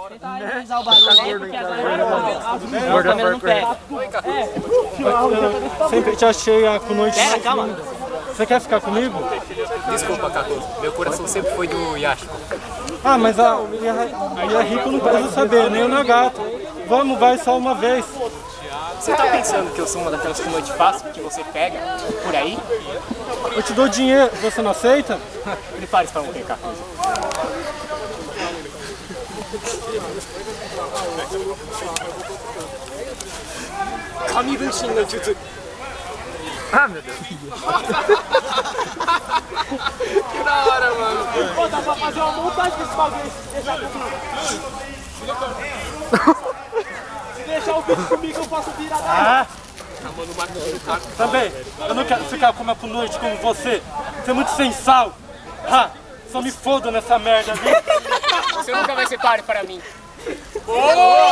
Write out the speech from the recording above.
Tenta amenizar o barulho aí, porque agora a câmera não pega. Sempre te achei com noite. Pera, calma. Você quer ficar comigo? Desculpa, Cato. Meu coração sempre foi do Yashiko. Ah, mas a Rico não precisa saber, nem o Nagato. Vamos, vai só uma vez. Você tá pensando que eu sou uma daquelas que noite fácil que você pega por aí? Eu te dou dinheiro, você não aceita? Prepare-se para morrer, Cato. Kami Bunshin no Jutsu. Ah, meu Deus. Que da hora, mano. Pô, dá pra fazer uma montagem desse bagulho. Se deixar o vídeo comigo, eu posso virar daí. Ah! Também, eu não quero ficar com uma noite como você. Você é muito sem sal. Ah, só me foda nessa merda, viu? Você nunca vai ser páreo para mim. Oh!